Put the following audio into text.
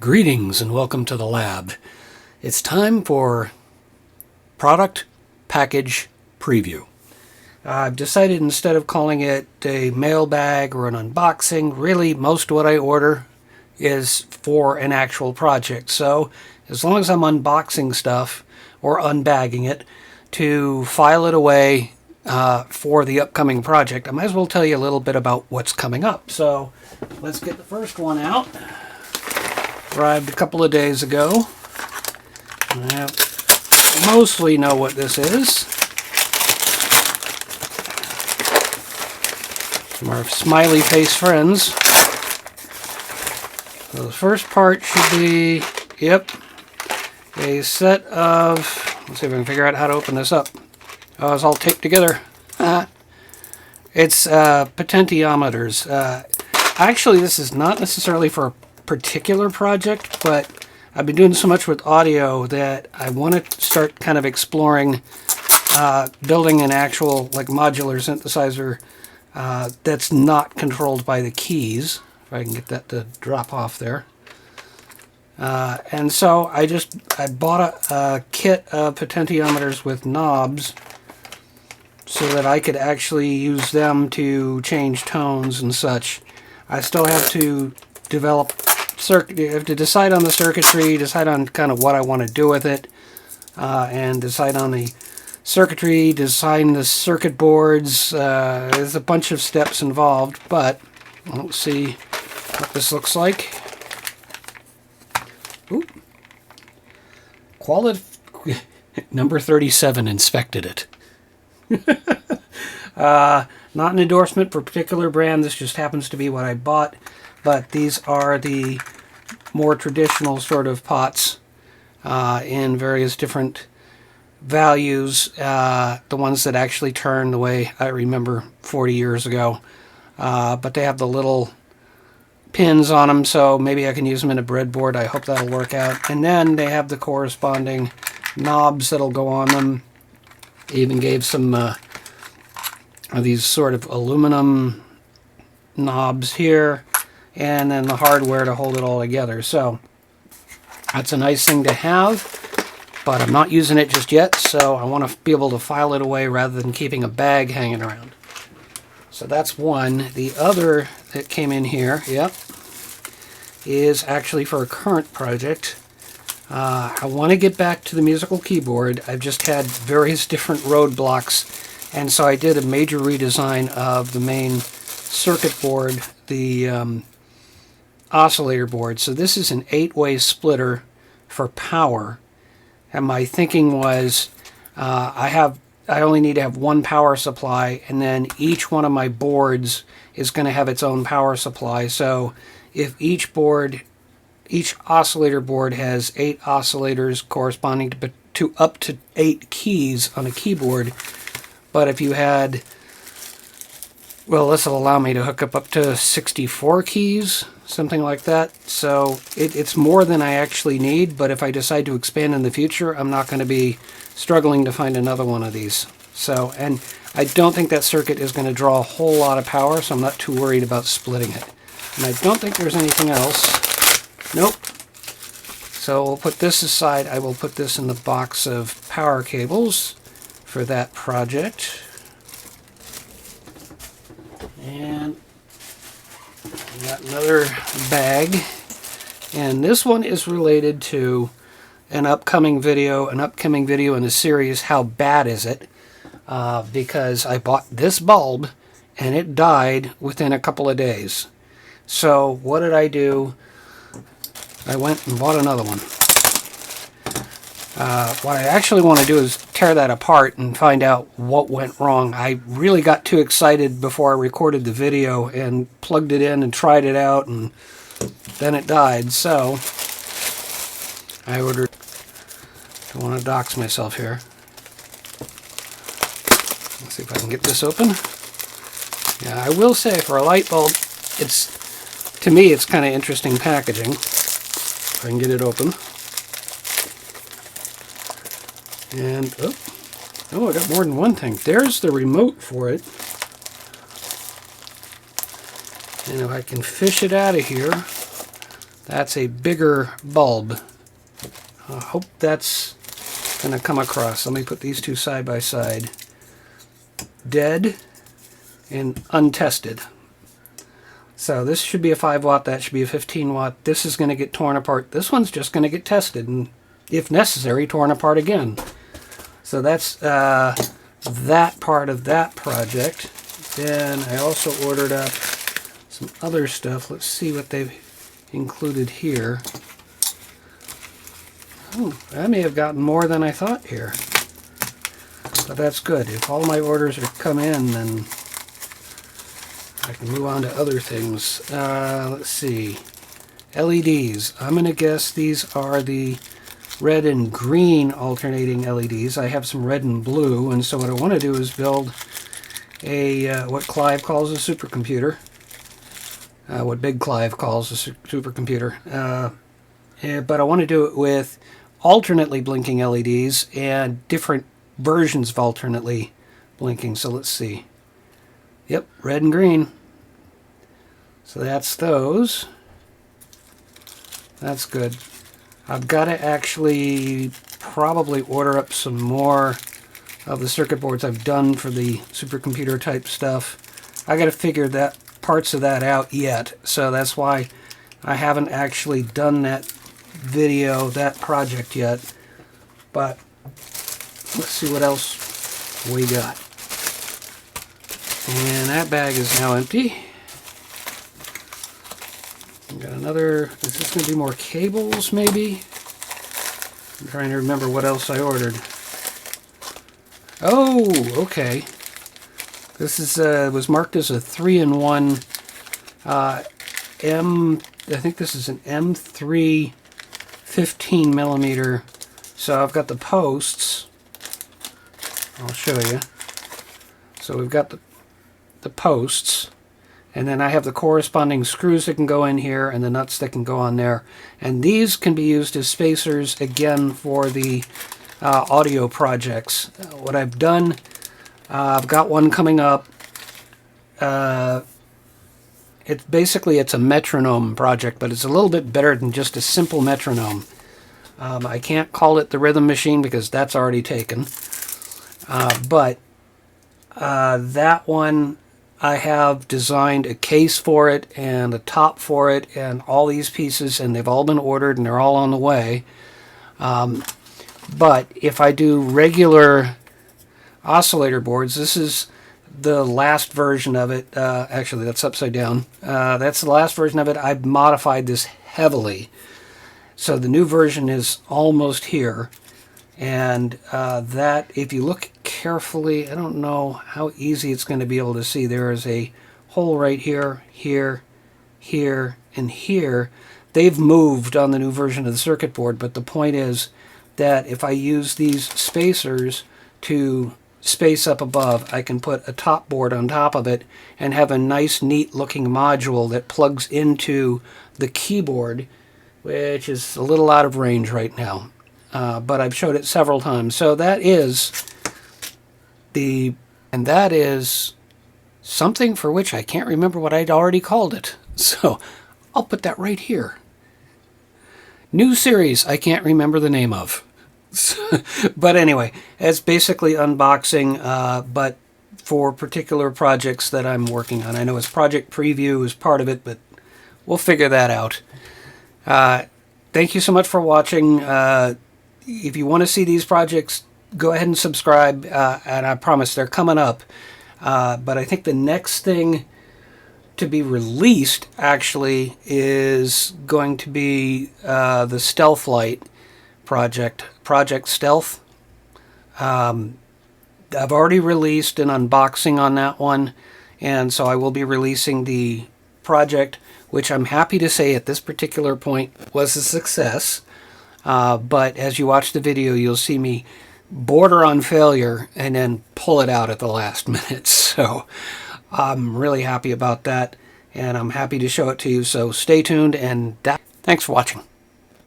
Greetings and welcome to the lab. It's time for product package preview. I've decided instead of calling it a mailbag or an unboxing, really most of what I order is for an actual project. So as long as I'm unboxing stuff or unbagging it to file it away for the upcoming project, I might as well tell you a little bit about what's coming up. So let's get the first one out. Arrived a couple of days ago. I mostly know what this is. From our smiley face friends. So the first part should be, a set of, let's see if I can figure out how to open this up. Oh, it's all taped together. It's potentiometers. Actually, this is not necessarily for a particular project, but I've been doing so much with audio that I want to start kind of exploring building an actual like modular synthesizer that's not controlled by the keys. If I can get that to drop off there. And so I bought a kit of potentiometers with knobs so that I could actually use them to change tones and such. I still have to develop you have to decide on the circuitry, decide on kind of what I want to do with it, and decide on the circuitry, design the circuit boards. There's a bunch of steps involved, but let's see what this looks like. Ooh. Number 37 inspected it. Not an endorsement for a particular brand, this just happens to be what I bought. But these are the more traditional sort of pots in various different values. The ones that actually turn the way I remember 40 years ago. But they have the little pins on them, so maybe I can use them in a breadboard. I hope that'll work out. And then they have the corresponding knobs that'll go on them. They even gave some of these sort of aluminum knobs here. And then the hardware to hold it all together. So that's a nice thing to have, but I'm not using it just yet, so I want to be able to file it away rather than keeping a bag hanging around. So that's one. The other that came in here, is actually for a current project. I want to get back to the musical keyboard. I've just had various different roadblocks, and so I did a major redesign of the main circuit board, the oscillator board. So this is an 8-way splitter for power, and my thinking was I only need to have one power supply, and then each one of my boards is going to have its own power supply. So if each oscillator board has 8 oscillators corresponding to up to 8 keys on a keyboard, but if you had, well, this will allow me to hook up to 64 keys, something like that. So it's more than I actually need, but if I decide to expand in the future, I'm not going to be struggling to find another one of these. So, and I don't think that circuit is going to draw a whole lot of power, so I'm not too worried about splitting it. And I don't think there's anything else. Nope. So we'll put this aside. I will put this in the box of power cables for that project. And we got another bag, and this one is related to an upcoming video in the series, How Bad Is It? Because I bought this bulb and it died within a couple of days. So what did I do? I went and bought another one. What I actually want to do is tear that apart and find out what went wrong. I really got too excited before I recorded the video and plugged it in and tried it out, and then it died. So I ordered, don't want to dox myself here. Let's see if I can get this open. Yeah, I will say for a light bulb, to me it's kind of interesting packaging. If I can get it open. And, oh, I got more than one thing. There's the remote for it. And if I can fish it out of here, That's a bigger bulb. I hope that's going to come across. Let me put these two side by side. Dead and untested. So this should be a 5 watt, that should be a 15 watt. This is going to get torn apart. This one's just going to get tested and, if necessary, torn apart again. So that's that part of that project. Then I also ordered up some other stuff. Let's see what they've included here. Oh, I may have gotten more than I thought here. But that's good. If all my orders are come in, then I can move on to other things. Let's see. LEDs. I'm going to guess these are the red and green alternating LEDs. I have some red and blue, and so what I want to do is build a what Clive calls a supercomputer. What Big Clive calls a supercomputer. But I want to do it with alternately blinking LEDs and different versions of alternately blinking. So let's see. Yep, red and green. So that's those. That's good. I've got to actually probably order up some more of the circuit boards I've done for the supercomputer type stuff. I got to figure that parts of that out yet, so that's why I haven't actually done that video, that project yet. But let's see what else we got. And that bag is now empty. We've got another, is this going to be more cables maybe? I'm trying to remember what else I ordered. Oh, okay. This is was marked as a 3-in-1 I think this is an M3 15 millimeter. So I've got the posts. I'll show you. So we've got the posts, and then I have the corresponding screws that can go in here and the nuts that can go on there. And these can be used as spacers again for the audio projects. What I've done, I've got one coming up. It's a metronome project, but it's a little bit better than just a simple metronome. I can't call it the rhythm machine because that's already taken. But that one, I have designed a case for it and a top for it and all these pieces, and they've all been ordered and they're all on the way. But if I do regular oscillator boards, this is the last version of it. Actually, that's upside down. That's the last version of it. I've modified this heavily. So the new version is almost here. And that, if you look carefully, I don't know how easy it's going to be able to see. There is a hole right here, here, here, and here. They've moved on the new version of the circuit board, but the point is that if I use these spacers to space up above, I can put a top board on top of it and have a nice, neat looking module that plugs into the keyboard, which is a little out of range right now. But I've showed it several times. So that is that is something for which I can't remember what I'd already called it. So I'll put that right here. New series I can't remember the name of. But anyway, it's basically unboxing, but for particular projects that I'm working on. I know it's project preview is part of it, but we'll figure that out. Thank you so much for watching. If you want to see these projects, go ahead and subscribe, and I promise they're coming up. But I think the next thing to be released, actually, is going to be the Stealth Light project, Project Stealth. I've already released an unboxing on that one, and so I will be releasing the project, which I'm happy to say at this particular point was a success. But as you watch the video, you'll see me border on failure and then pull it out at the last minute. So I'm really happy about that, and I'm happy to show it to you. So stay tuned, and thanks for watching.